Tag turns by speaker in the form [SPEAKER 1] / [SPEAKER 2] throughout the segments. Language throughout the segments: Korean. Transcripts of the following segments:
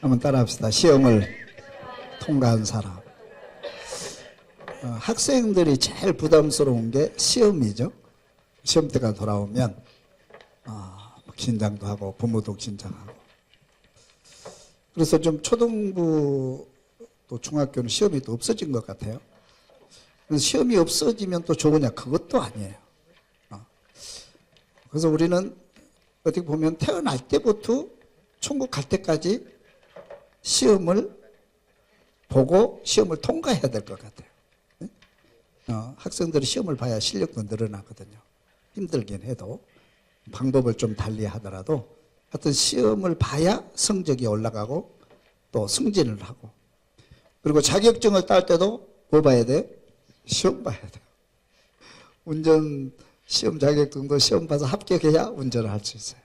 [SPEAKER 1] 한번 따라합시다. 시험을 통과한 사람. 학생들이 제일 부담스러운 게 시험이죠. 시험 때가 돌아오면 긴장도 하고 부모도 긴장하고. 그래서 좀 초등부 또 중학교는 시험이 또 없어진 것 같아요. 그래서 시험이 없어지면 또 좋으냐? 그것도 아니에요. 그래서 우리는 어떻게 보면 태어날 때부터 천국 갈 때까지 시험을 보고 시험을 통과해야 될 것 같아요. 학생들이 시험을 봐야 실력도 늘어나거든요. 힘들긴 해도 방법을 좀 달리 하더라도 하여튼 시험을 봐야 성적이 올라가고 또 승진을 하고, 그리고 자격증을 딸 때도 뭐 봐야 돼요? 시험 봐야 돼요. 운전 시험 자격증도 시험 봐서 합격해야 운전을 할 수 있어요.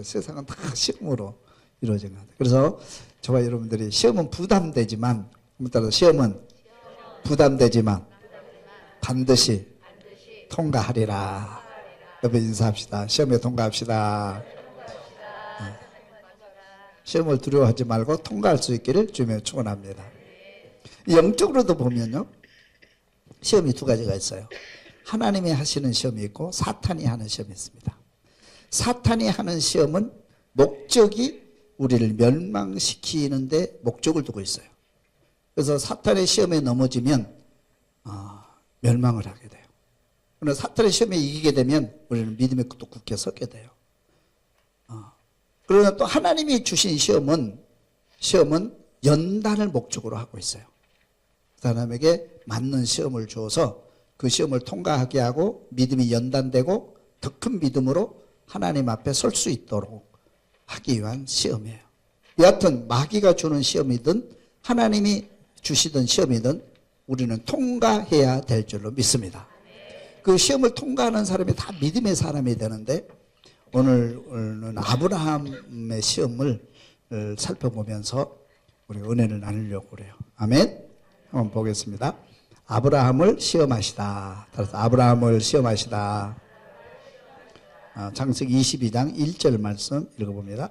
[SPEAKER 1] 세상은 다 시험으로 이루어진 것 같아요. 그래서 저와 여러분들이 시험은 부담되지만, 따라서 시험은 부담되지만 반드시 통과하리라. 여러분 인사합시다. 시험에 통과합시다. 시험을 두려워하지 말고 통과할 수 있기를 주님의 축원합니다. 영적으로도 보면요, 시험이 두 가지가 있어요. 하나님이 하시는 시험이 있고 사탄이 하는 시험이 있습니다. 사탄이 하는 시험은 목적이 우리를 멸망시키는데 목적을 두고 있어요. 그래서 사탄의 시험에 넘어지면 멸망을 하게 돼요. 그러나 사탄의 시험에 이기게 되면 우리는 믿음의 또 굳게 서게 돼요. 그러나 또 하나님이 주신 시험은 연단을 목적으로 하고 있어요. 사람에게 맞는 시험을 주어서 그 시험을 통과하게 하고 믿음이 연단되고 더 큰 믿음으로 하나님 앞에 설 수 있도록 하기 위한 시험이에요. 여하튼 마귀가 주는 시험이든 하나님이 주시던 시험이든 우리는 통과해야 될 줄로 믿습니다. 그 시험을 통과하는 사람이 다 믿음의 사람이 되는데, 오늘은 아브라함의 시험을 살펴보면서 우리 은혜를 나누려고 그래요. 아멘. 한번 보겠습니다. 아브라함을 시험하시다. 따라서 아브라함을 시험하시다. 창세기 22장 1절 말씀 읽어봅니다.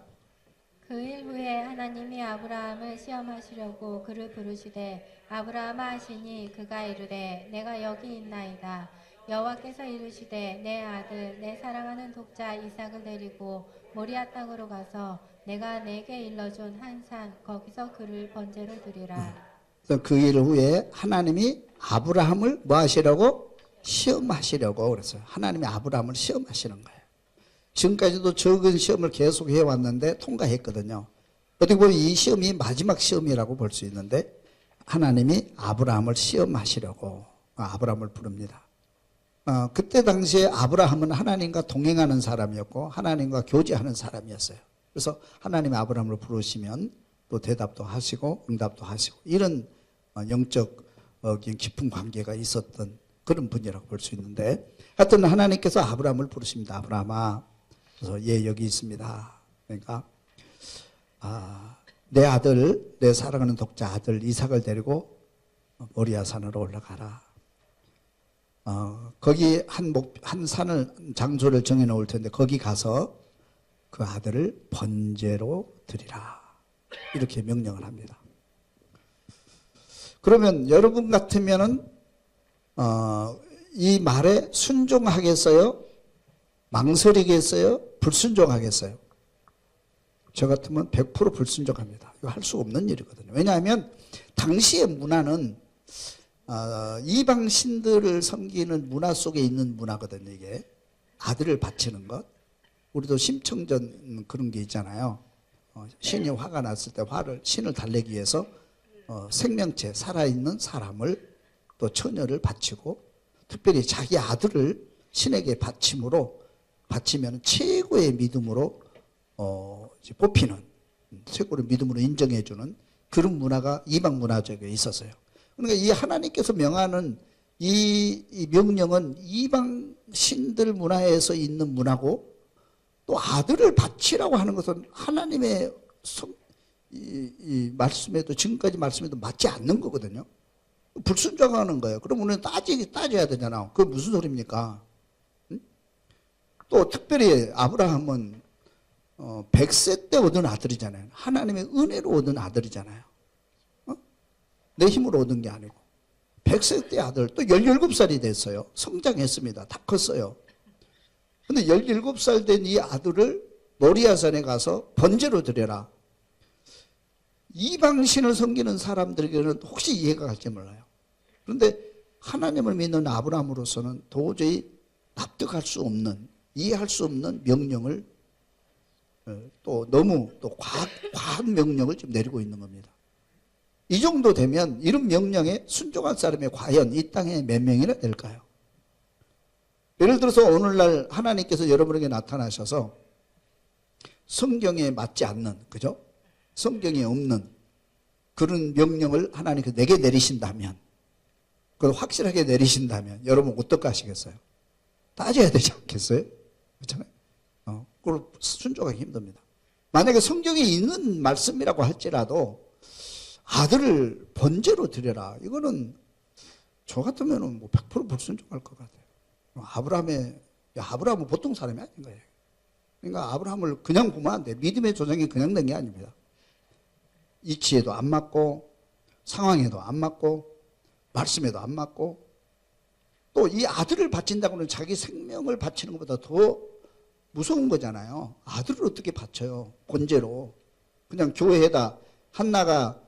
[SPEAKER 2] 그 일 후에 하나님이 아브라함을 시험하시려고 그를 부르시되 아브라함아 하시니 그가 이르되 내가 여기 있나이다. 여호와께서 이르시되 내 아들 내 사랑하는 독자 이삭을 데리고 모리아 땅으로 가서 내가 내게 일러준 한 산 거기서 그를 번제로 드리라.
[SPEAKER 1] 그 일 후에 하나님이 아브라함을 뭐 하시려고? 시험하시려고 그랬어요. 하나님이 아브라함을 시험하시는 거예요. 지금까지도 적은 시험을 계속 해왔는데 통과했거든요. 어떻게 보면 이 시험이 마지막 시험이라고 볼 수 있는데, 하나님이 아브라함을 시험하시려고 아브라함을 부릅니다. 그때 당시에 아브라함은 하나님과 동행하는 사람이었고 하나님과 교제하는 사람이었어요. 그래서 하나님이 아브라함을 부르시면 또 대답도 하시고 응답도 하시고, 이런 영적 깊은 관계가 있었던 그런 분이라고 볼 수 있는데, 하여튼 하나님께서 아브라함을 부르십니다. 아브라함아. 그래서 예, 여기 있습니다. 그러니까 내 아들, 내 사랑하는 독자 아들 이삭을 데리고 모리아 산으로 올라가라. 거기 한 산을, 장소를 정해 놓을 텐데 거기 가서 그 아들을 번제로 드리라. 이렇게 명령을 합니다. 그러면 여러분 같으면은 이 말에 순종하겠어요? 망설이겠어요? 불순종하겠어요? 저 같으면 100% 불순종합니다. 이거 할 수 없는 일이거든요. 왜냐하면 당시의 문화는 이방 신들을 섬기는 문화 속에 있는 문화거든요. 이게 아들을 바치는 것. 우리도 심청전 그런 게 있잖아요. 신이 화가 났을 때 신을 달래기 위해서 생명체, 살아있는 사람을 또 처녀를 바치고, 특별히 자기 아들을 신에게 바치면 최고의 믿음으로 뽑히는, 최고의 믿음으로 인정해주는 그런 문화가 이방 문화 속에 있었어요. 그러니까 이 하나님께서 명하는 이 명령은 이방 신들 문화에서 있는 문화고, 또 아들을 바치라고 하는 것은 하나님의 이 말씀에도, 지금까지 말씀에도 맞지 않는 거거든요. 불순종하는 거예요. 그럼 우리는 따져야 되잖아. 그게 무슨 소리입니까? 또 특별히 아브라함은 100세 때 얻은 아들이잖아요. 하나님의 은혜로 얻은 아들이잖아요. 내 힘으로 얻은 게 아니고. 100세 때 아들, 또 17살이 됐어요. 성장했습니다. 다 컸어요. 근데 17살 된 이 아들을 모리아산에 가서 번제로 드려라. 이방신을 섬기는 사람들에게는 혹시 이해가 갈지 몰라요. 그런데 하나님을 믿는 아브라함으로서는 도저히 납득할 수 없는, 이해할 수 없는 명령을 또 너무 또 과한 명령을 지금 내리고 있는 겁니다. 이 정도 되면 이런 명령에 순종할 사람이 과연 이 땅에 몇 명이나 될까요? 예를 들어서 오늘날 하나님께서 여러분에게 나타나셔서 성경에 맞지 않는, 그죠? 성경에 없는 그런 명령을 하나님께서 내게 내리신다면, 그걸 확실하게 내리신다면 여러분 어떻게 하시겠어요? 따져야 되지 않겠어요? 그렇잖아요. 그걸 순종하기 힘듭니다. 만약에 성경에 있는 말씀이라고 할지라도 아들을 번제로 드려라. 이거는 저 같으면 뭐 100% 불순종할 것 같아요. 아브라함은 보통 사람이 아닌 거예요. 그러니까 아브라함을 그냥 보면 안 돼. 믿음의 조정이 그냥 된 게 아닙니다. 이치에도 안 맞고, 상황에도 안 맞고, 말씀에도 안 맞고, 또 이 아들을 바친다고는 자기 생명을 바치는 것보다 더 무서운 거잖아요. 아들을 어떻게 바쳐요? 번제로. 그냥 교회에다 한나가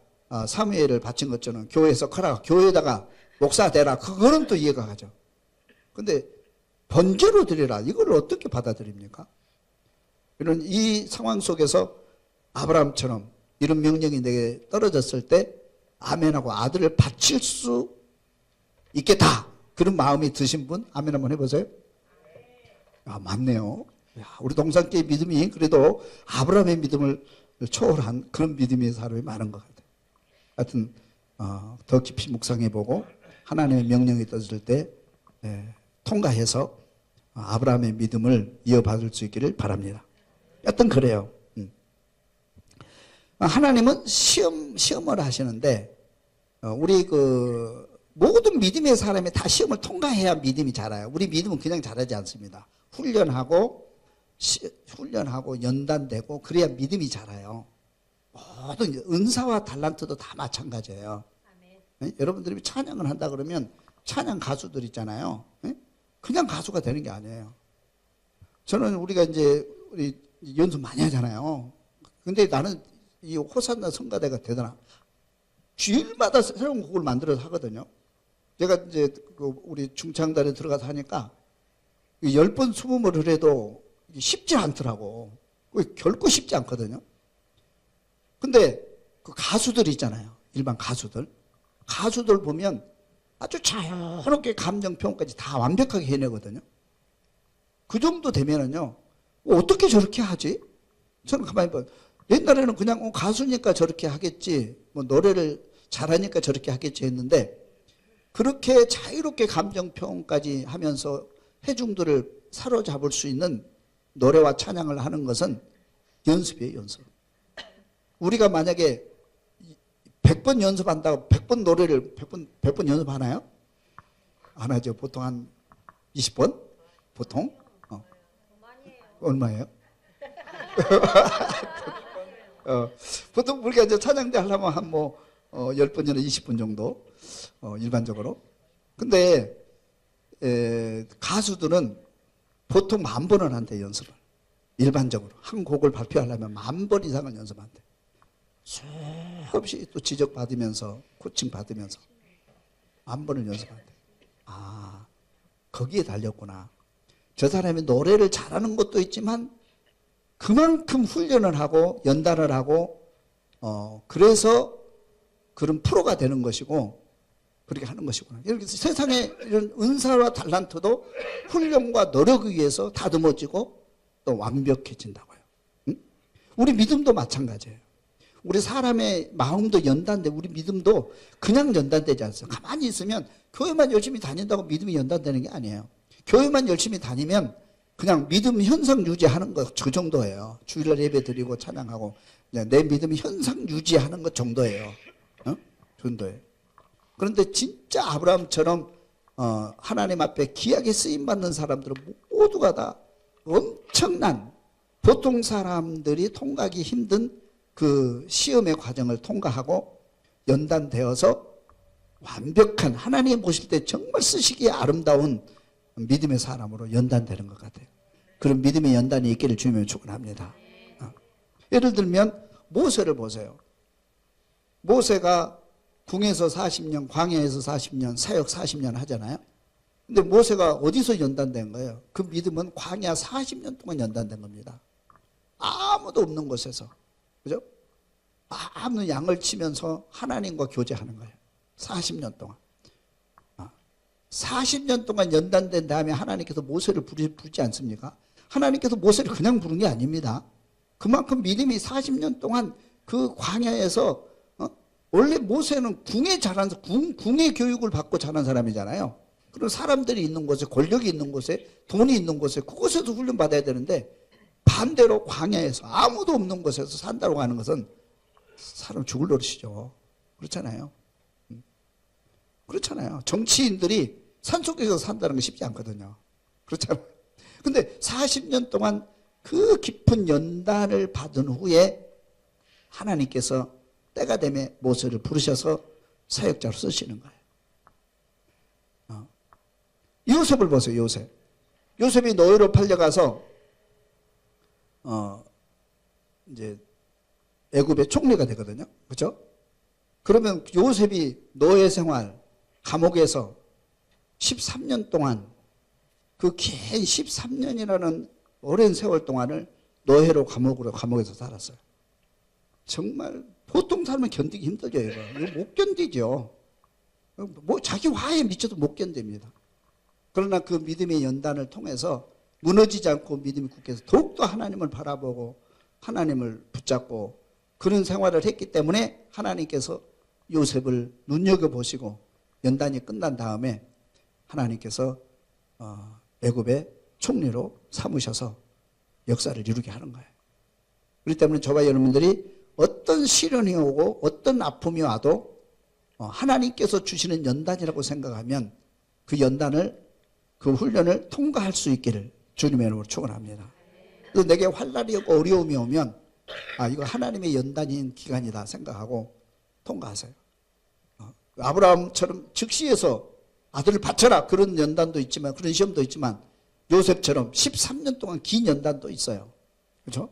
[SPEAKER 1] 사무엘을 바친 것처럼 교회에서 커라, 교회에다가 목사 되라. 그거는 또 이해가 가죠. 근데 번제로 드리라. 이걸 어떻게 받아들입니까? 이런 이 상황 속에서 아브라함처럼 이런 명령이 내게 떨어졌을 때 아멘하고 아들을 바칠 수 있겠다. 그런 마음이 드신 분 아멘 한번 해보세요. 맞네요. 우리 동산교회 믿음이 그래도 아브라함의 믿음을 초월한 그런 믿음의 사람이 많은 것 같아요. 하여튼 더 깊이 묵상해보고 하나님의 명령이 떠질 때 통과해서 아브라함의 믿음을 이어받을 수 있기를 바랍니다. 여튼 그래요. 하나님은 시험을 하시는데 우리 모든 믿음의 사람이 다 시험을 통과해야 믿음이 자라요. 우리 믿음은 그냥 자라지 않습니다. 훈련하고 연단되고 그래야 믿음이 자라요. 모든 은사와 달란트도 다 마찬가지예요. 네? 여러분들이 찬양을 한다 그러면 찬양 가수들 있잖아요. 네? 그냥 가수가 되는 게 아니에요. 저는 우리가 이제 우리 연습 많이 하잖아요. 근데 나는 이 호산나 성가대가 되더라. 주일마다 새로운 곡을 만들어서 하거든요. 제가 이제 우리 중창단에 들어가서 하니까 10번 20번을 해도 쉽지 않더라고. 결코 쉽지 않거든요. 근데 그 가수들 있잖아요. 일반 가수들 보면 아주 자유롭게 감정 표현까지 다 완벽하게 해내거든요. 그 정도 되면은요, 어떻게 저렇게 하지? 저는 가만히 봐. 옛날에는 그냥 가수니까 저렇게 하겠지, 뭐 노래를 잘하니까 저렇게 하겠지 했는데, 그렇게 자유롭게 감정 표현까지 하면서 회중들을 사로잡을 수 있는 노래와 찬양을 하는 것은 연습이에요, 연습. 우리가 만약에 100번 연습한다고 100번 노래를 100번 연습하나요? 안 하죠. 보통 한 20번? 보통? 얼마예요? 보통 우리가 이제 찬양대 하려면 한 10번이나 20분 정도, 일반적으로. 근데, 가수들은 보통 10,000번을 한대, 연습을. 일반적으로. 한 곡을 발표하려면 10,000번 이상을 연습한대. 수없이 또 지적받으면서, 코칭받으면서 10,000번을 연습한대. 거기에 달렸구나. 저 사람이 노래를 잘하는 것도 있지만 그만큼 훈련을 하고 연단을 하고 그래서 그런 프로가 되는 것이고 그렇게 하는 것이구나. 이렇게 세상에 이런 은사와 달란트도 훈련과 노력에 의해서 다듬어지고 또 완벽해진다고요. 응? 우리 믿음도 마찬가지예요. 우리 사람의 마음도 연단돼. 우리 믿음도 그냥 연단되지 않습니다. 가만히 있으면 교회만 열심히 다닌다고 믿음이 연단되는 게 아니에요. 교회만 열심히 다니면 그냥 믿음 현상 유지하는 것 그 정도예요. 주일날 예배 드리고 찬양하고 내 믿음 현상 유지하는 것 정도예요. 정도예요. 그런데 진짜 아브라함처럼 하나님 앞에 귀하게 쓰임 받는 사람들은 모두가 다 엄청난 보통 사람들이 통과하기 힘든 그 시험의 과정을 통과하고 연단되어서 완벽한 하나님 보실 때 정말 쓰시기에 아름다운 믿음의 사람으로 연단되는 것 같아요. 그런 믿음의 연단이 있기를 주님을 축원합니다. 예를 들면 모세를 보세요. 모세가 궁에서 40년, 광야에서 40년, 사역 40년 하잖아요. 근데 모세가 어디서 연단된 거예요? 그 믿음은 광야 40년 동안 연단된 겁니다. 아무도 없는 곳에서. 그죠? 아무 양을 치면서 하나님과 교제하는 거예요. 40년 동안. 40년 동안 연단된 다음에 하나님께서 모세를 부르지 않습니까? 하나님께서 모세를 그냥 부른 게 아닙니다. 그만큼 믿음이 40년 동안 그 광야에서 원래 모세는 궁에 자란 궁의 교육을 받고 자란 사람이잖아요. 그런 사람들이 있는 곳에, 권력이 있는 곳에, 돈이 있는 곳에, 그곳에서 훈련 받아야 되는데 반대로 광야에서 아무도 없는 곳에서 산다고 하는 것은 사람 죽을 노릇이죠. 그렇잖아요. 그렇잖아요. 정치인들이 산속에서 산다는 게 쉽지 않거든요. 그렇잖아요. 근데 40년 동안 그 깊은 연단을 받은 후에 하나님께서 때가 되면 모세를 부르셔서 사역자로 쓰시는 거예요. 요셉을 보세요. 요셉이 노예로 팔려가서 이제 애굽의 총리가 되거든요. 그렇죠? 그러면 요셉이 노예 생활 감옥에서 13년 동안 그 긴 13년이라는 오랜 세월 동안을 노예로 감옥에서 살았어요. 정말 보통 사람은 견디기 힘들죠. 이거 못 견디죠. 뭐 자기 화에 미쳐도 못 견딥니다. 그러나 그 믿음의 연단을 통해서 무너지지 않고 믿음이 굳게 해서 더욱더 하나님을 바라보고 하나님을 붙잡고 그런 생활을 했기 때문에 하나님께서 요셉을 눈여겨보시고 연단이 끝난 다음에 하나님께서 애굽의 총리로 삼으셔서 역사를 이루게 하는 거예요. 그렇기 때문에 저와 여러분들이 어떤 시련이 오고 어떤 아픔이 와도 하나님께서 주시는 연단이라고 생각하면 그 연단을, 그 훈련을 통과할 수 있기를 주님의 이름으로 축원합니다. 그래서 내게 환난이 오고 어려움이 오면 이거 하나님의 연단인 기간이다 생각하고 통과하세요. 아브라함처럼 즉시해서 아들을 바쳐라 그런 연단도 있지만, 그런 시험도 있지만 요셉처럼 13년 동안 긴 연단도 있어요. 그렇죠?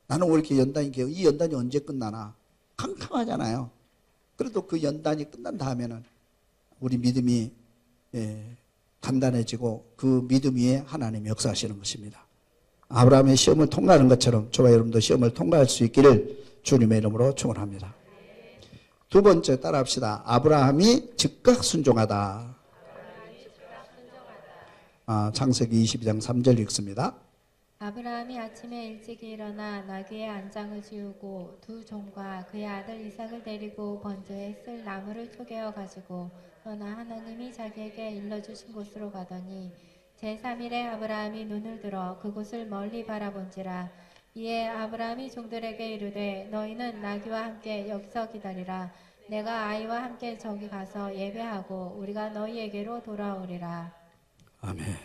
[SPEAKER 1] 나는 왜 이렇게 연단이 길어? 이 연단이 언제 끝나나? 캄캄하잖아요. 그래도 그 연단이 끝난 다음에는 우리 믿음이 단단해지고 그 믿음 위에 하나님이 역사하시는 것입니다. 아브라함의 시험을 통과하는 것처럼 저와 여러분도 시험을 통과할 수 있기를 주님의 이름으로 축원합니다. 두 번째 따라합시다. 아브라함이 즉각 순종하다. 창세기 22장 3절 읽습니다.
[SPEAKER 2] 아브라함이 아침에 일찍 일어나 나귀의 안장을 지우고 두 종과 그의 아들 이삭을 데리고 번제에 쓸 나무를 쪼개어 가지고 떠나 하나님이 자기에게 일러주신 곳으로 가더니 제3일에 아브라함이 눈을 들어 그곳을 멀리 바라본지라. 이에 아브라함이 종들에게 이르되 너희는 나귀와 함께 여기서 기다리라. 내가 아이와 함께 저기 가서 예배하고 우리가 너희에게로 돌아오리라. 아멘.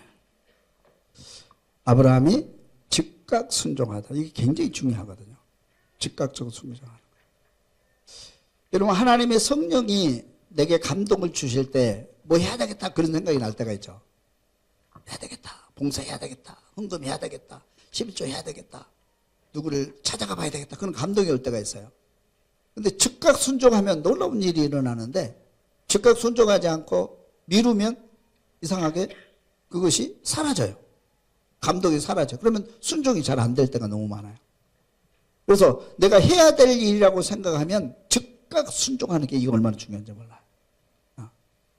[SPEAKER 1] 아브라함이 즉각 순종하다. 이게 굉장히 중요하거든요. 즉각적으로 순종하는 거예요. 여러분, 하나님의 성령이 내게 감동을 주실 때 뭐 해야 되겠다 그런 생각이 날 때가 있죠. 해야 되겠다. 봉사해야 되겠다. 헌금해야 되겠다. 11조 해야 되겠다. 누구를 찾아가 봐야 되겠다. 그런 감동이 올 때가 있어요. 근데 즉각 순종하면 놀라운 일이 일어나는데 즉각 순종하지 않고 미루면 이상하게 그것이 사라져요. 감동이 사라져요. 그러면 순종이 잘 안 될 때가 너무 많아요. 그래서 내가 해야 될 일이라고 생각하면 즉각 순종하는 게 이게 얼마나 중요한지 몰라요.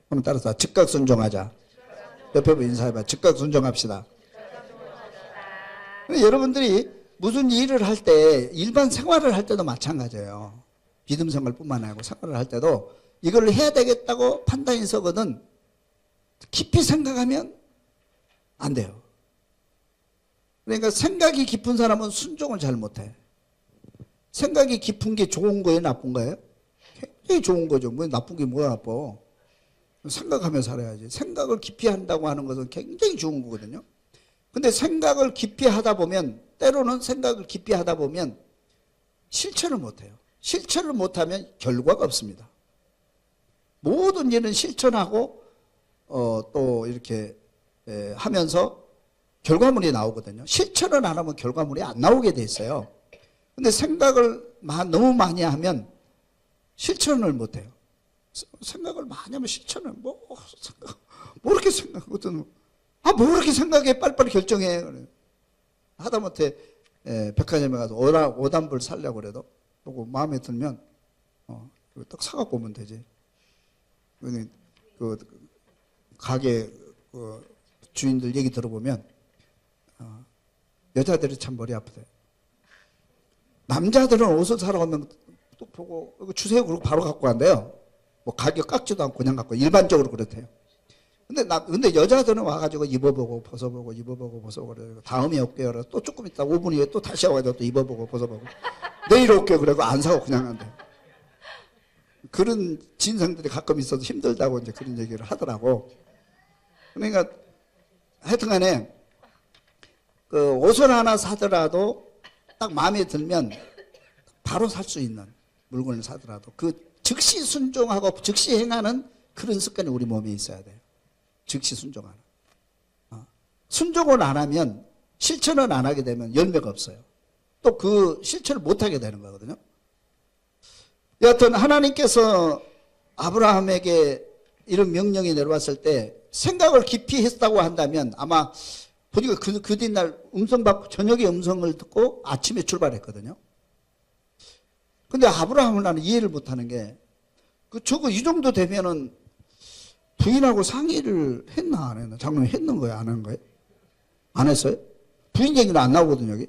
[SPEAKER 1] 한번 따라서 즉각 순종하자. 옆에 분 인사해봐. 즉각 순종합시다. 여러분들이 무슨 일을 할 때, 일반 생활을 할 때도 마찬가지예요. 믿음 생활뿐만 아니고 생활을 할 때도 이걸 해야 되겠다고 판단이 서거든 깊이 생각하면 안 돼요. 그러니까 생각이 깊은 사람은 순종을 잘 못해. 생각이 깊은 게 좋은 거예요, 나쁜 거예요? 굉장히 좋은 거죠. 뭐 나쁜 게 뭐가 나빠? 생각하며 살아야지. 생각을 깊이 한다고 하는 것은 굉장히 좋은 거거든요. 근데 생각을 깊이 하다 보면 때로는 생각을 깊이 하다 보면 실천을 못해요. 실천을 못하면 결과가 없습니다. 모든 일은 실천하고 또 이렇게 하면서 결과물이 나오거든요. 실천을 안 하면 결과물이 안 나오게 돼 있어요. 근데 생각을 너무 많이 하면 실천을 못해요. 생각을 많이 하면 실천을 뭐 이렇게 생각하거든. 뭐 이렇게 생각해. 빨리빨리 결정해. 하다못해 백화점에 가서 오단불 살려고 그래도 보고 마음에 들면 딱 사갖고 오면 되지. 그 가게 주인들 얘기 들어보면 여자들이 참 머리 아프대. 남자들은 옷을 사러 가면 또 보고 이거 주세요 그러고 바로 갖고 간대요. 뭐 가격 깎지도 않고 그냥 갖고 일반적으로 그렇대요. 근데 여자들은 와가지고 입어보고 벗어보고 입어보고 벗어보고 그래. 다음에 올게요. 또 조금 있다 5분 후에 또 다시 와가지고 또 입어보고 벗어보고 내일 올게요. 그래고 안 사고 그냥 간대. 그런 진상들이 가끔 있어서 힘들다고 이제 그런 얘기를 하더라고. 그러니까 하여튼간에 그 옷을 하나 사더라도 딱 마음에 들면 바로 살 수 있는 물건을 사더라도 그 즉시 순종하고 즉시 행하는 그런 습관이 우리 몸에 있어야 돼요. 즉시 순종하는. 순종을 안 하면 실천을 안 하게 되면 열매가 없어요. 또 그 실천을 못 하게 되는 거거든요. 여하튼 하나님께서 아브라함에게 이런 명령이 내려왔을 때 생각을 깊이 했다고 한다면 아마 보니까 그 뒷날 음성 받고 저녁에 음성을 듣고 아침에 출발했거든요. 근데 아브라함을 나는 이해를 못하는 게 저거 이 정도 되면은 부인하고 상의를 했나 안 했나? 장로님 했는 거예요? 안 한 거예요? 안 했어요? 부인 얘기는 안 나오거든요, 여기.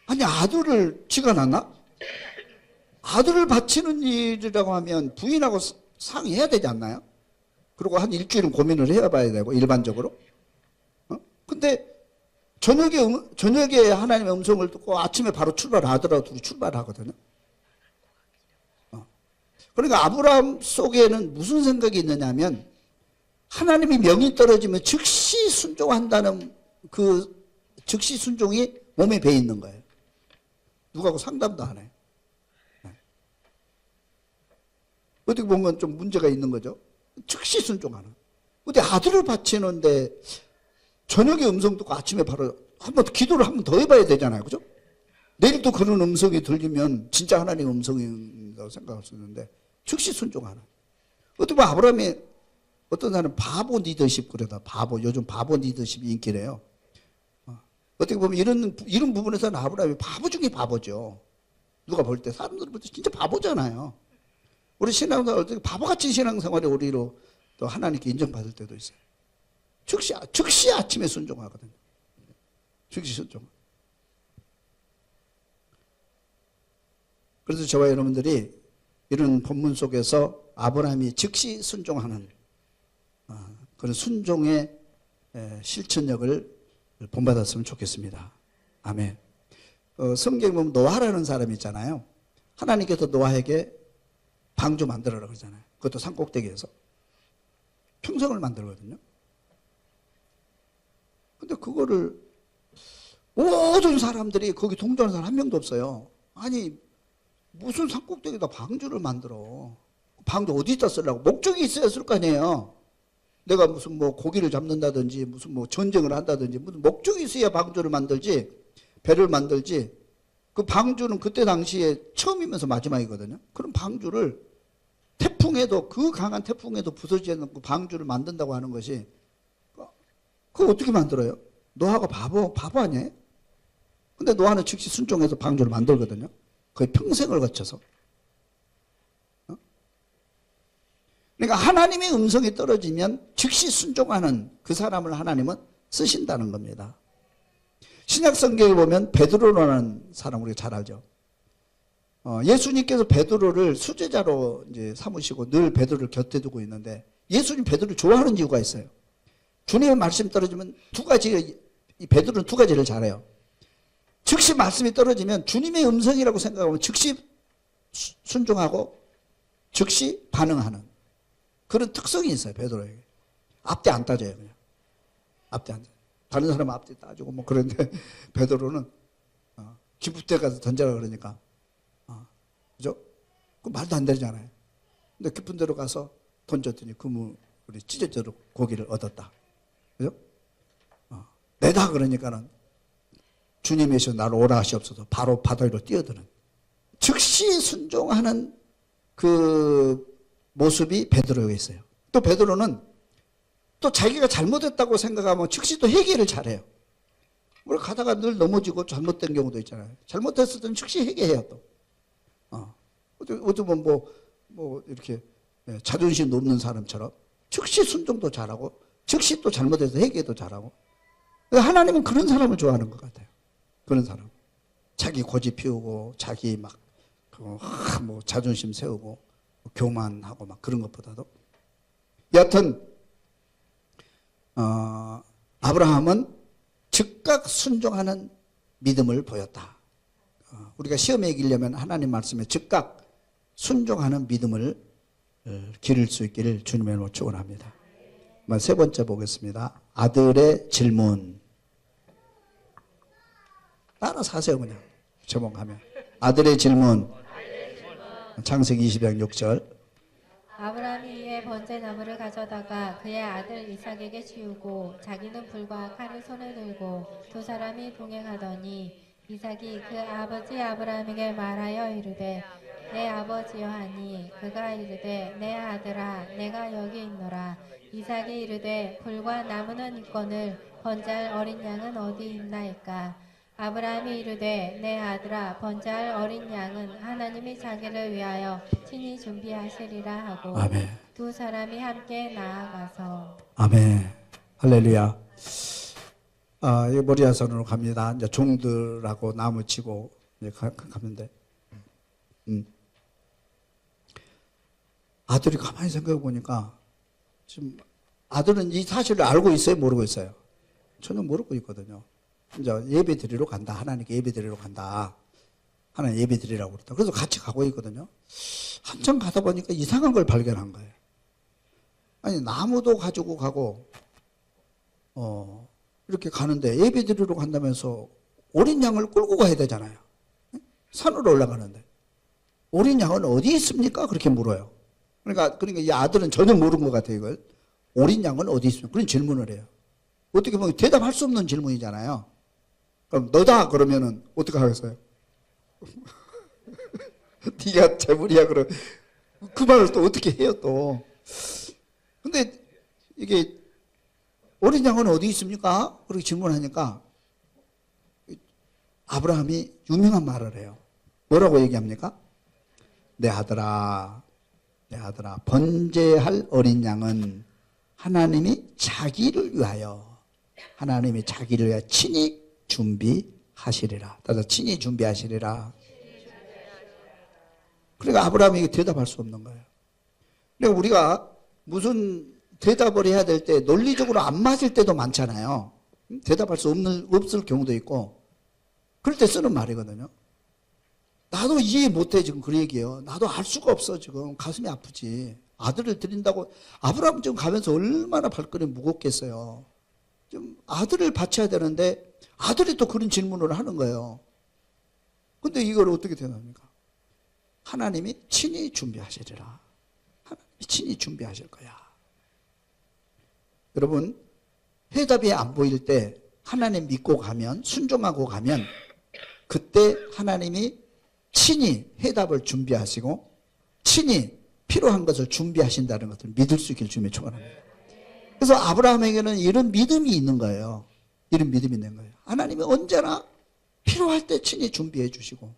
[SPEAKER 1] 아니, 아들을 지가 낳나? 아들을 바치는 일이라고 하면 부인하고 상의해야 되지 않나요? 그리고 한 일주일은 고민을 해봐야 되고, 일반적으로. 근데 저녁에 하나님의 음성을 듣고 아침에 바로 출발하더라도 둘이 출발하거든요. 그러니까 아브라함 속에는 무슨 생각이 있느냐면 하나님이 명이 떨어지면 즉시 순종한다는 그 즉시 순종이 몸에 배 있는 거예요. 누구하고 상담도 안 해. 어떻게 보면 좀 문제가 있는 거죠. 즉시 순종하는. 근데 아들을 바치는데 저녁에 음성 듣고 아침에 바로 한번 기도를 한 번 더 해봐야 되잖아요. 그죠? 내일 또 그런 음성이 들리면 진짜 하나님의 음성이라고 생각할 수 있는데 즉시 순종하는. 어떻게 보면 아브라함이 어떤 사람은 바보 리더십 그러다 바보 요즘 바보 리더십이 인기래요. 어떻게 보면 이런 부분에서는 아브라함이 바보 중에 바보죠. 누가 볼 때 사람들 볼 때 진짜 바보잖아요. 우리 신앙생활 어떻게 바보같이 신앙생활이 우리로 또 하나님께 인정받을 때도 있어요. 즉시 아침에 순종하거든요. 즉시 순종. 그래서 저와 여러분들이 이런 본문 속에서 아브라함이 즉시 순종하는 그런 순종의 실천력을 본받았으면 좋겠습니다. 아멘. 성경에 보면 노아라는 사람이 있잖아요. 하나님께서 노아에게 방주 만들어라 그러잖아요. 그것도 산꼭대기에서. 평성을 만들거든요. 근데 그거를 모든 사람들이 거기 동조하는 사람 한 명도 없어요. 아니 무슨 산꼭대기에다 방주를 만들어. 방주 어디다 쓰려고. 목적이 있어야 쓸 거 아니에요. 내가 무슨 뭐 고기를 잡는다든지 무슨 뭐 전쟁을 한다든지 무슨 목적이 있어야 방주를 만들지 배를 만들지. 그 방주는 그때 당시에 처음이면서 마지막이거든요. 그럼 방주를 태풍에도 그 강한 태풍에도 부서지지 않는 그 방주를 만든다고 하는 것이 그거 어떻게 만들어요? 노아가 바보 아니에요? 근데 노아는 즉시 순종해서 방주를 만들거든요. 거의 평생을 거쳐서. 그러니까 하나님의 음성이 떨어지면 즉시 순종하는 그 사람을 하나님은 쓰신다는 겁니다. 신약 성경에 보면 베드로라는 사람 우리가 잘 알죠. 예수님께서 베드로를 수제자로 이제 삼으시고 늘 베드로를 곁에 두고 있는데 예수님 베드로를 좋아하는 이유가 있어요. 주님의 말씀이 떨어지면 이 베드로는 두 가지를 잘해요. 즉시 말씀이 떨어지면 주님의 음성이라고 생각하면 즉시 순종하고 즉시 반응하는 그런 특성이 있어요. 베드로에게. 앞뒤 안 따져요. 그냥. 앞뒤 안 따져요. 다른 사람 앞뒤 따주고 뭐 그런데 베드로는 깊은 데 가서 던져라 그러니까 그죠? 그 말도 안 되잖아요. 근데 깊은 데로 가서 던졌더니 그물이 찢어지도록 고기를 얻었다. 그죠? 내다 그러니까는 주님이시여 나로 오라 하시옵소서 바로 바다 위로 뛰어드는 즉시 순종하는 그 모습이 베드로에 있어요. 또 베드로는 또 자기가 잘못했다고 생각하면 즉시 또 회개를 잘해요. 우리 가다가 늘 넘어지고 잘못된 경우도 있잖아요. 잘못했을 때는 즉시 회개해요 또. 어디 보면 뭐 이렇게 자존심 높는 사람처럼 즉시 순종도 잘하고 즉시 또 잘못해서 회개도 잘하고. 하나님은 그런 사람을 좋아하는 것 같아요. 그런 사람. 자기 고집 피우고 자기 뭐 자존심 세우고 교만하고 막 그런 것보다도. 여하튼 아브라함은 즉각 순종하는 믿음을 보였다. 우리가 시험에 이기려면 하나님 말씀에 즉각 순종하는 믿음을 기를 수 있기를 주님의 이름으로 축원합니다. 세 번째 보겠습니다. 아들의 질문. 따라서 하세요 그냥. 제목하면. 아들의 질문. 창세기 20장 6절.
[SPEAKER 2] 아브라함이 이에 번제나무를 가져다가 그의 아들 이삭에게 치우고 자기는 불과 칼을 손에 들고 두 사람이 동행하더니 이삭이 그 아버지 아브라함에게 말하여 이르되 내 아버지여 하니 그가 이르되 내 아들아 내가 여기 있노라. 이삭이 이르되 불과 나무는 있거늘 번제할 어린 양은 어디 있나이까. 아브라함이 이르되 내 아들아 번제할 어린 양은 하나님이 자기를 위하여 친히 준비하시리라 하고
[SPEAKER 1] 아멘.
[SPEAKER 2] 두 사람이 함께 나아가서
[SPEAKER 1] 아멘. 할렐루야. 이 모리아산으로 갑니다. 이제 종들하고 나무 치고 이제 가는데 아들이 가만히 생각해 보니까 지금 아들은 이 사실을 알고 있어요, 모르고 있어요? 전혀 모르고 있거든요. 이제 예배 드리러 간다. 하나님께 예배 드리러 간다. 하나님 예배 드리라고 그랬다. 그래서 같이 가고 있거든요. 한참 가다 보니까 이상한 걸 발견한 거예요. 아니, 나무도 가지고 가고, 이렇게 가는데 예배 드리러 간다면서 어린 양을 끌고 가야 되잖아요. 산으로 올라가는데. 어린 양은 어디 있습니까? 그렇게 물어요. 그러니까 이 아들은 전혀 모르는 것 같아요, 이걸. 어린 양은 어디 있습니까? 그런 질문을 해요. 어떻게 보면 대답할 수 없는 질문이잖아요. 그럼 너다 그러면은 어떻게 하겠어요? 네가 재물이야 그럼 그 말을 또 어떻게 해요 또. 근데 이게 어린 양은 어디 있습니까? 그렇게 질문하니까 아브라함이 유명한 말을 해요. 뭐라고 얘기합니까? 내 아들아 번제할 어린 양은 하나님이 자기를 위하여 친히 준비하시리라. 따라서 친히 준비하시리라. 그러니까 아브라함이 대답할 수 없는 거예요. 그러니까 우리가 무슨 대답을 해야 될 때 논리적으로 안 맞을 때도 많잖아요. 대답할 수 없을 경우도 있고 그럴 때 쓰는 말이거든요. 나도 이해 못해 지금 그 얘기예요. 나도 알 수가 없어 지금. 가슴이 아프지. 아들을 드린다고. 아브라함 지금 가면서 얼마나 발걸음이 무겁겠어요. 좀 아들을 바쳐야 되는데 아들이 또 그런 질문을 하는 거예요. 근데 이걸 어떻게 대답합니까? 하나님이 친히 준비하시리라. 하나님이 친히 준비하실 거야. 여러분, 해답이 안 보일 때 하나님 믿고 가면, 순종하고 가면 그때 하나님이 친히 해답을 준비하시고 친히 필요한 것을 준비하신다는 것을 믿을 수 있기를 주님의 축원합니다. 그래서 아브라함에게는 이런 믿음이 있는 거예요. 이런 믿음이 있는 거예요. 하나님이 언제나 필요할 때 친히 준비해 주시고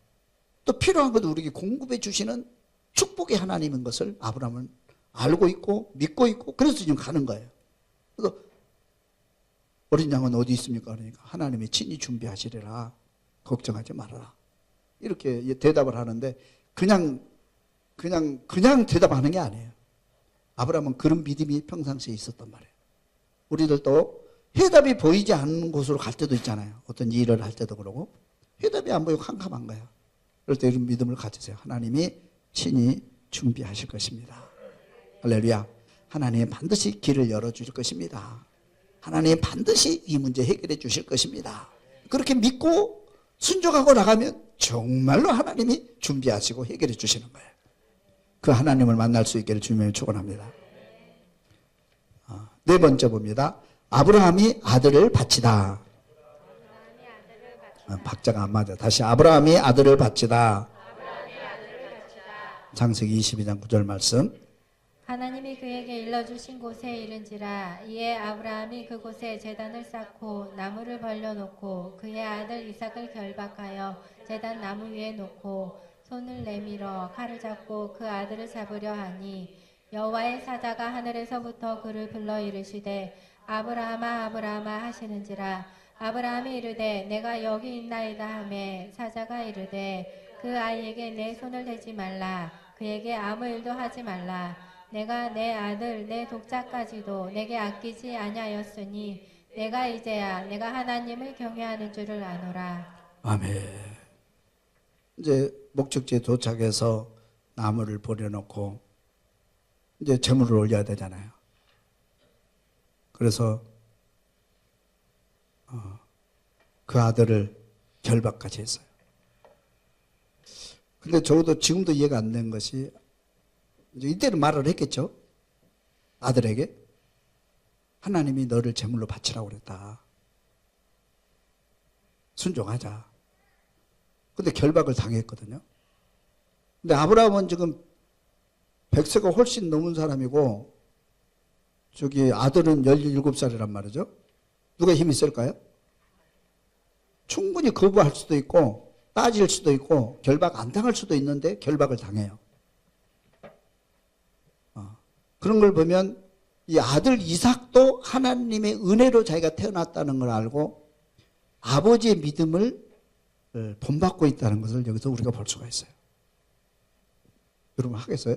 [SPEAKER 1] 또 필요한 것을 우리에게 공급해 주시는 축복의 하나님인 것을 아브라함은 알고 있고 믿고 있고 그래서 지금 가는 거예요. 그래서 어린 양은 어디 있습니까? 그러니까 하나님이 친히 준비하시리라. 걱정하지 말아라. 이렇게 대답을 하는데 그냥 대답하는 게 아니에요. 아브라함은 그런 믿음이 평상시에 있었단 말이에요. 우리들도 해답이 보이지 않는 곳으로 갈 때도 있잖아요. 어떤 일을 할 때도 그러고 해답이 안 보이고 캄캄한 거예요. 그럴 때 이런 믿음을 가지세요. 하나님이 친히 준비하실 것입니다. 할렐루야. 하나님이 반드시 길을 열어주실 것입니다. 하나님 반드시 이 문제 해결해 주실 것입니다. 그렇게 믿고 순종하고 나가면 정말로 하나님이 준비하시고 해결해 주시는 거예요. 그 하나님을 만날 수 있기를 주님의 축원합니다. 네 번째 봅니다. 아브라함이 아들을 바치다. 박자가 안 맞아. 다시 아브라함이 아들을 바치다. 창세기 22장 9절 말씀.
[SPEAKER 2] 하나님이 그에게 일러주신 곳에 이른지라 이에 아브라함이 그곳에 제단을 쌓고 나무를 벌려놓고 그의 아들 이삭을 결박하여 제단 나무 위에 놓고 손을 내밀어 칼을 잡고 그 아들을 잡으려 하니 여호와의 사자가 하늘에서부터 그를 불러 이르시되 아브라함아 아브라함아 하시는지라 아브라함이 이르되 내가 여기 있나이다 하매 사자가 이르되 그 아이에게 내 손을 대지 말라 그에게 아무 일도 하지 말라 내가 내 아들 내 독자까지도 내게 아끼지 아니하였으니 내가 이제야 내가 하나님을 경외하는 줄을 아노라.
[SPEAKER 1] 아멘. 이제 목적지에 도착해서 나무를 버려놓고 이제 제물을 올려야 되잖아요. 그래서 그 아들을 결박까지 했어요. 근데 적어도 지금도 이해가 안 된 것이 이제 이때는 말을 했겠죠. 아들에게 하나님이 너를 제물로 바치라고 그랬다. 순종하자. 근데 결박을 당했거든요. 근데 아브라함은 지금 100세가 훨씬 넘은 사람이고 저기 아들은 17살이란 말이죠. 누가 힘이 있을까요? 충분히 거부할 수도 있고 따질 수도 있고 결박 안 당할 수도 있는데 결박을 당해요. 그런 걸 보면 이 아들 이삭도 하나님의 은혜로 자기가 태어났다는 걸 알고 아버지의 믿음을 본받고 있다는 것을 여기서 우리가 볼 수가 있어요. 여러분 하겠어요?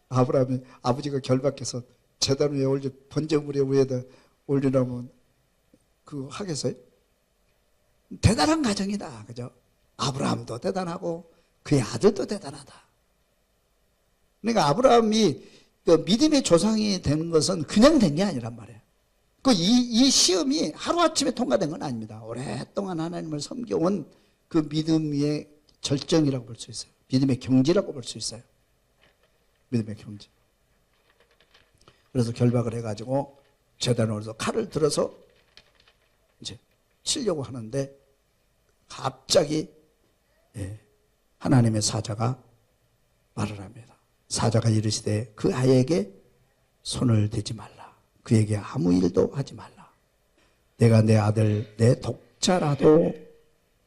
[SPEAKER 1] 아브라함이 아버지가 결박해서 제단 위에 올려 번제물 위에다 올리라면 그거 하겠어요? 대단한 가정이다. 그죠? 아브라함도 대단하고 그의 아들도 대단하다. 그러니까 아브라함이 그 믿음의 조상이 되는 것은 그냥 된 게 아니란 말이에요. 이 시험이 하루아침에 통과된 건 아닙니다. 오랫동안 하나님을 섬겨온 그 믿음의 절정이라고 볼 수 있어요. 믿음의 경지라고 볼 수 있어요. 믿음의 경지. 그래서 결박을 해가지고 제단으로서 칼을 들어서 이제 치려고 하는데 갑자기 하나님의 사자가 말을 합니다. 사자가 이르시되 그 아이에게 손을 대지 말라. 그에게 아무 일도 하지 말라. 내가 내 아들 내 독자라도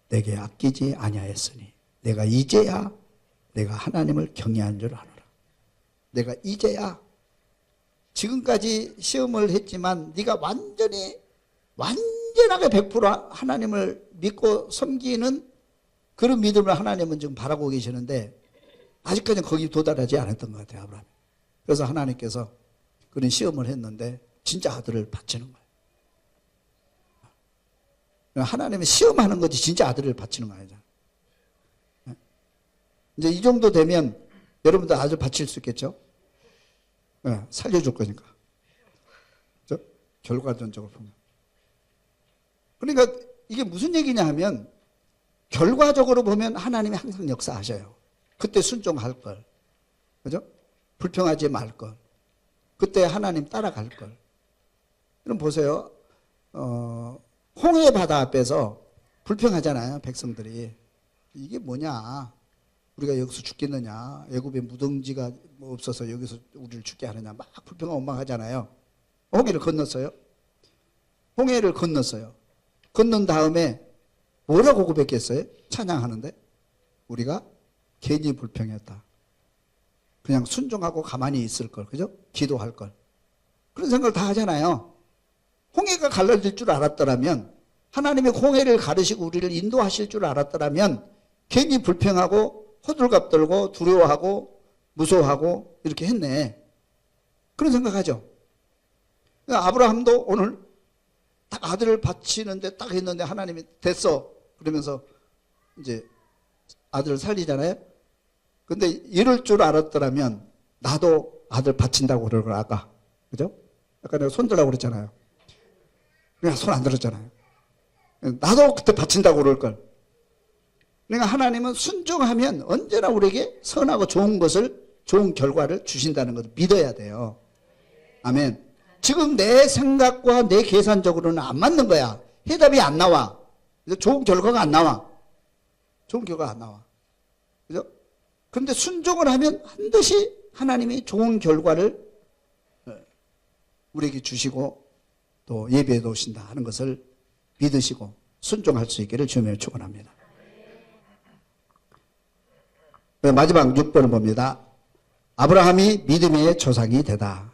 [SPEAKER 1] 내게 아끼지 아니하였으니 내가 이제야 내가 하나님을 경외한 줄 아노라. 내가 이제야 지금까지 시험을 했지만 네가 완전하게 100% 하나님을 믿고 섬기는 그런 믿음을 하나님은 지금 바라고 계시는데 아직까지는 거기 도달하지 않았던 것 같아요. 아브라함이. 그래서 하나님께서 그런 시험을 했는데 진짜 아들을 바치는 거예요. 하나님은 시험하는 거지 진짜 아들을 바치는 거 아니잖아요. 이제 이 정도 되면 여러분들 아들 바칠 수 있겠죠? 살려줄 거니까. 그렇죠? 결과론적으로 보면. 그러니까 이게 무슨 얘기냐 하면 결과적으로 보면 하나님이 항상 역사하셔요. 그때 순종할 걸. 그죠? 불평하지 말 걸. 그때 하나님 따라갈 걸. 그럼 보세요. 홍해 바다 앞에서 불평하잖아요. 백성들이. 이게 뭐냐. 우리가 여기서 죽겠느냐. 애굽에 무동지가 뭐 없어서 여기서 우리를 죽게 하느냐. 막 불평하고 원망하잖아요. 홍해를 건넜어요. 홍해를 건넜어요. 건넌 다음에 뭐라고 고백했어요? 찬양하는데 우리가 괜히 불평했다. 그냥 순종하고 가만히 있을 걸. 그죠? 기도할 걸. 그런 생각을 다 하잖아요. 홍해가 갈라질 줄 알았더라면 하나님이 홍해를 가르시고 우리를 인도하실 줄 알았더라면 괜히 불평하고 호들갑 떨고 두려워하고 무서워하고 이렇게 했네. 그런 생각하죠. 아브라함도 오늘 딱 아들을 바치는데 딱 했는데 하나님이 됐어. 그러면서 이제 아들을 살리잖아요. 근데 이럴 줄 알았더라면 나도 아들 바친다고 그러고 아까. 그죠? 아까 내가 손 들라고 그랬잖아요. 그냥 손 안 들었잖아요. 나도 그때 바친다고 그럴 걸. 그러니까 하나님은 순종하면 언제나 우리에게 선하고 좋은 것을, 좋은 결과를 주신다는 것을 믿어야 돼요. 아멘. 지금 내 생각과 내 계산적으로는 안 맞는 거야. 해답이 안 나와. 좋은 결과가 안 나와. 좋은 결과가 안 나와. 그죠? 그런데 순종을 하면 반드시 하나님이 좋은 결과를 우리에게 주시고 또 예배해 놓으신다 하는 것을 믿으시고 순종할 수 있기를 주님을 축원합니다. 마지막 6번을 봅니다. 아브라함이 믿음의 조상이 되다.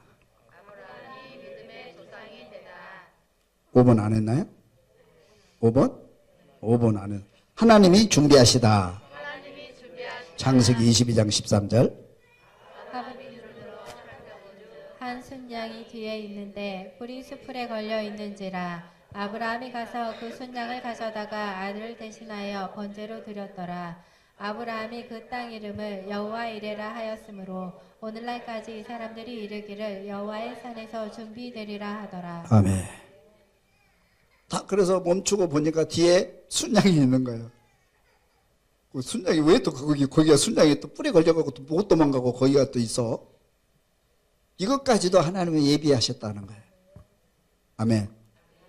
[SPEAKER 1] 5번 안 했나요? 5번? 5번 안 했나요? 하나님이 준비하시다. 창세기 22장 13절.
[SPEAKER 2] 한 순양이 뒤에 있는데 불이 수풀에 걸려 있는지라 아브라함이 가서 그 순양을 가져다가 아들을 대신하여 번제로 드렸더라. 아브라함이 그 땅 이름을 여호와 이레라 하였으므로 오늘날까지 사람들이 이르기를 여호와의 산에서 준비되리라 하더라.
[SPEAKER 1] 아멘. 그래서 멈추고 보니까 뒤에 순양이 있는 거예요. 그 순양이 왜 또 거기가 순양이 또 뿔에 걸려가고 또 못 도망가고 거기가 또 있어. 이것까지도 하나님이 예비하셨다는 거예요. 아멘.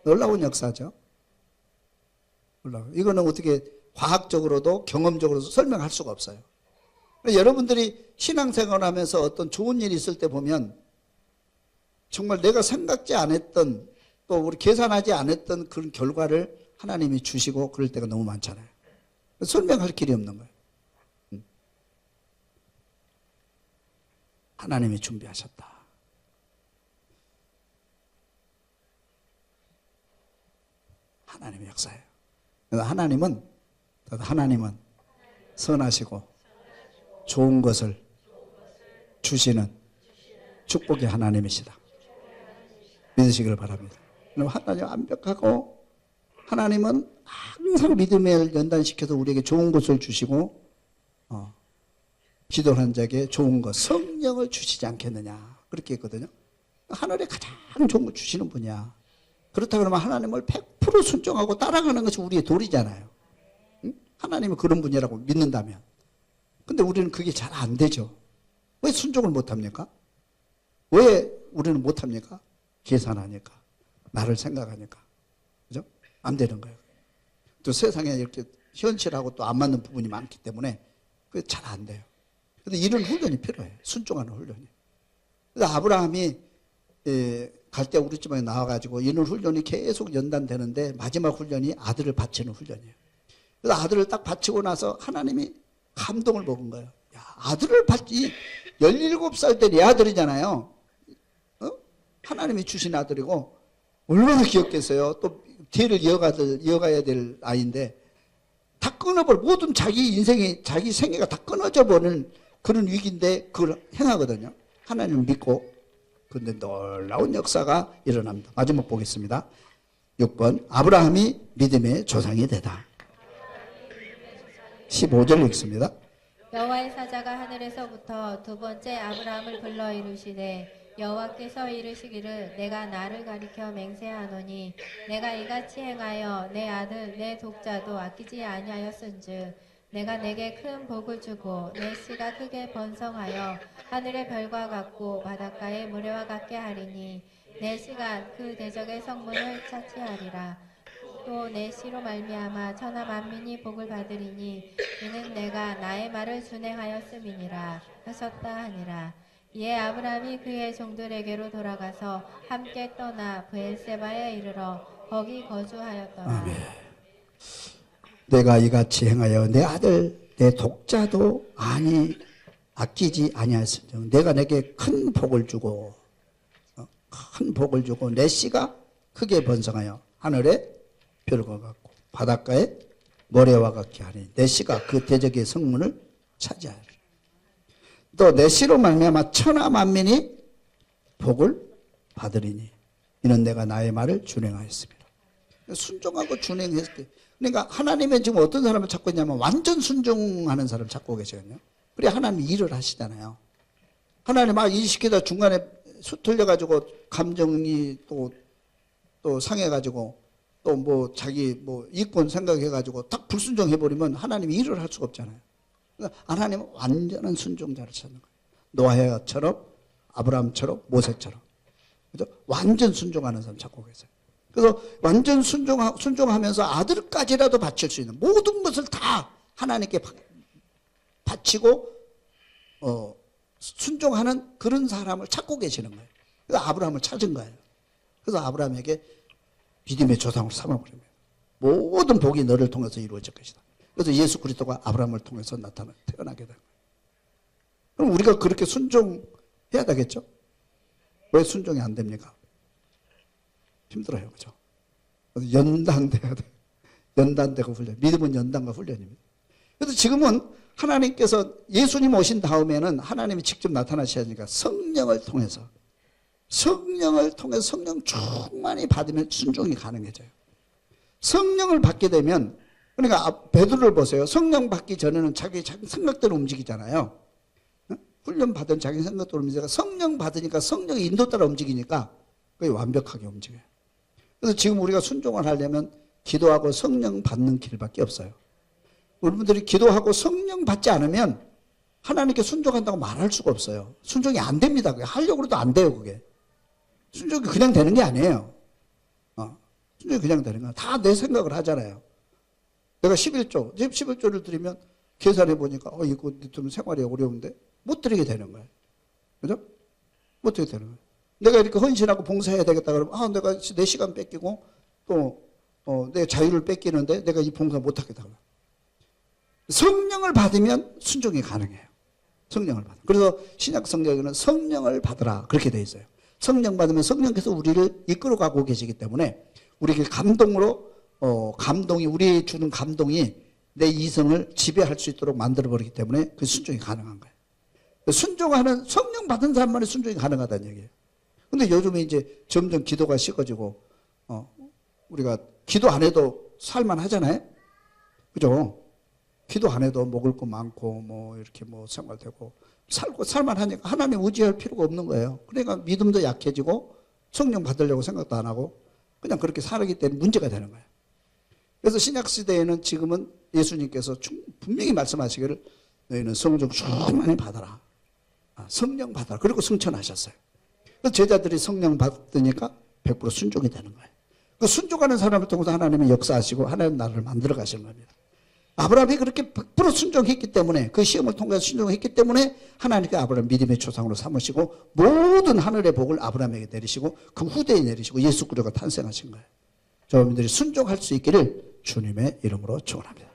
[SPEAKER 1] 놀라운 역사죠. 이거는 어떻게 과학적으로도 경험적으로도 설명할 수가 없어요. 여러분들이 신앙생활을 하면서 어떤 좋은 일이 있을 때 보면 정말 내가 생각지 않았던 또 우리 계산하지 않았던 그런 결과를 하나님이 주시고 그럴 때가 너무 많잖아요. 설명할 길이 없는 거예요. 하나님이 준비하셨다. 하나님의 역사예요. 하나님은 선하시고 좋은 것을 주시는 축복의 하나님이시다. 믿으시길 바랍니다. 하나님 완벽하고 하나님은 항상 믿음을 연단시켜서 우리에게 좋은 것을 주시고 기도한 자에게 좋은 것, 성령을 주시지 않겠느냐 그렇게 했거든요. 하늘에 가장 좋은 걸 주시는 분이야. 그렇다 그러면 하나님을 100% 순종하고 따라가는 것이 우리의 도리잖아요. 응? 하나님은 그런 분이라고 믿는다면. 근데 우리는 그게 잘 안 되죠. 왜 순종을 못합니까? 왜 우리는 못합니까? 계산하니까. 나를 생각하니까. 그죠? 안 되는 거예요. 또 세상에 이렇게 현실하고 또 안 맞는 부분이 많기 때문에 그게 잘 안 돼요. 근데 이런 훈련이 필요해요. 순종하는 훈련이. 그래서 아브라함이 갈대 우르지방에 나와가지고 이런 훈련이 계속 연단되는데 마지막 훈련이 아들을 바치는 훈련이에요. 그래서 아들을 딱 바치고 나서 하나님이 감동을 먹은 거예요. 야, 아들을 바치, 17살 때 내 아들이잖아요. 하나님이 주신 아들이고 얼마나 귀엽겠어요. 또 뒤를 이어가야 될 아이인데 다 끊어버려. 모든 자기 인생이, 자기 생애가 다 끊어져 버리는 그런 위기인데 그걸 행하거든요. 하나님을 믿고. 그런데 놀라운 역사가 일어납니다. 마지막 보겠습니다. 6번 아브라함이 믿음의 조상이 되다. 15절 읽습니다.
[SPEAKER 2] 여호와의 사자가 하늘에서부터 두 번째 아브라함을 불러 이르시되 여호와께서 이르시기를 내가 나를 가리켜 맹세하노니 내가 이같이 행하여 내 아들 내 독자도 아끼지 아니하였은즉 내가 내게 큰 복을 주고 내 씨가 크게 번성하여 하늘의 별과 같고 바닷가의 모래와 같게 하리니 내 씨가 그 대적의 성문을 차지하리라. 또 내 씨로 말미암아 천하 만민이 복을 받으리니 이는 내가 나의 말을 준행하였음이니라 하셨다 하니라. 이에 아브라함이 그의 종들에게로 돌아가서 함께 떠나 브엘세바에 이르러 거기 거주하였더라.
[SPEAKER 1] 아멘. 내가 이같이 행하여 내 아들 내 독자도 아끼지 아니하였으며 내가 내게 큰 복을 주고 내 씨가 크게 번성하여 하늘에 별과 같고 바닷가에 모래와 같게 하니 내 씨가 그 대적의 성문을 차지하리라. 또 내 씨로 말미암아 천하 만민이 복을 받으리니 이는 내가 나의 말을 준행하였습니다. 순종하고 준행했을 때 그러니까 하나님은 지금 어떤 사람을 찾고 있냐면 완전 순종하는 사람을 찾고 계시거든요. 그래 하나님이 일을 하시잖아요. 하나님 일 시키다 중간에 틀려가지고 감정이 또 상해가지고 또 뭐 자기 뭐 이권 생각해가지고 딱 불순종해버리면 하나님이 일을 할 수가 없잖아요. 그러니까 하나님은 완전한 순종자를 찾는 거예요. 노아처럼 아브라함처럼 모세처럼. 그죠? 완전 순종하는 사람 찾고 계세요. 그래서 완전 순종하면서 아들까지라도 바칠 수 있는 모든 것을 다 하나님께 바치고 순종하는 그런 사람을 찾고 계시는 거예요. 그래서 아브라함을 찾은 거예요. 그래서 아브라함에게 믿음의 조상을 삼아버립니다. 모든 복이 너를 통해서 이루어질 것이다. 그래서 예수 그리스도가 아브라함을 통해서 태어나게 된 거예요. 그럼 우리가 그렇게 순종해야 되겠죠? 왜 순종이 안 됩니까? 힘들어요. 그죠? 연단돼야 돼. 연단되고 훈련. 믿음은 연단과 훈련입니다. 그래서 지금은 하나님께서 예수님 오신 다음에는 하나님이 직접 나타나셔야 하니까 성령을 통해서 성령 충만히 받으면 순종이 가능해져요. 성령을 받게 되면 그러니까 베드로를 보세요. 성령 받기 전에는 자기 생각대로 움직이잖아요. 훈련 받은 자기 생각대로 움직이니까 성령 받으니까 성령의 인도 따라 움직이니까 그게 완벽하게 움직여요. 그래서 지금 우리가 순종을 하려면 기도하고 성령 받는 길밖에 없어요. 여러분들이 기도하고 성령 받지 않으면 하나님께 순종한다고 말할 수가 없어요. 순종이 안 됩니다. 그게 하려고 해도 안 돼요. 그게. 순종이 그냥 되는 게 아니에요. 순종이 그냥 되는 거야. 다 내 생각을 하잖아요. 내가 11조를 드리면 계산해 보니까 이거 좀 생활이 어려운데 못 드리게 되는 거예요. 그죠? 못 드리게 되는 거예요. 내가 이렇게 헌신하고 봉사해야 되겠다 그러면 내가 내 시간 뺏기고 또 내 자유를 뺏기는데 내가 이 봉사 못 하겠다. 성령을 받으면 순종이 가능해요. 성령을 받아. 그래서 신약 성경에는 성령을 받으라 그렇게 돼 있어요. 성령 받으면 성령께서 우리를 이끌어가고 계시기 때문에 우리에게 우리의 주는 감동이 내 이성을 지배할 수 있도록 만들어버리기 때문에 그 순종이 가능한 거예요. 순종하는 성령 받은 사람만이 순종이 가능하다는 얘기예요. 근데 요즘에 이제 점점 기도가 식어지고 우리가 기도 안 해도 살만 하잖아요. 그죠? 기도 안 해도 먹을 거 많고 뭐 이렇게 뭐 생활되고 살만 하니까 하나님 의지할 필요가 없는 거예요. 그러니까 믿음도 약해지고 성령 받으려고 생각도 안 하고 그냥 그렇게 살기 때문에 문제가 되는 거예요. 그래서 신약 시대에는 지금은 예수님께서 분명히 말씀하시기를 너희는 성령 충만히 받아라. 성령 받아라. 그리고 승천하셨어요. 그래서 제자들이 성령 받으니까 100% 순종이 되는 거예요. 그 순종하는 사람을 통해서 하나님이 역사하시고 하나님 나라를 만들어 가시는 겁니다. 아브라함이 그렇게 100% 순종했기 때문에 그 시험을 통해서 순종했기 때문에 하나님께 아브라함 믿음의 조상으로 삼으시고 모든 하늘의 복을 아브라함에게 내리시고 그 후대에 내리시고 예수 그리스도가 탄생하신 거예요. 여러분들이 순종할 수 있기를 주님의 이름으로 축원합니다.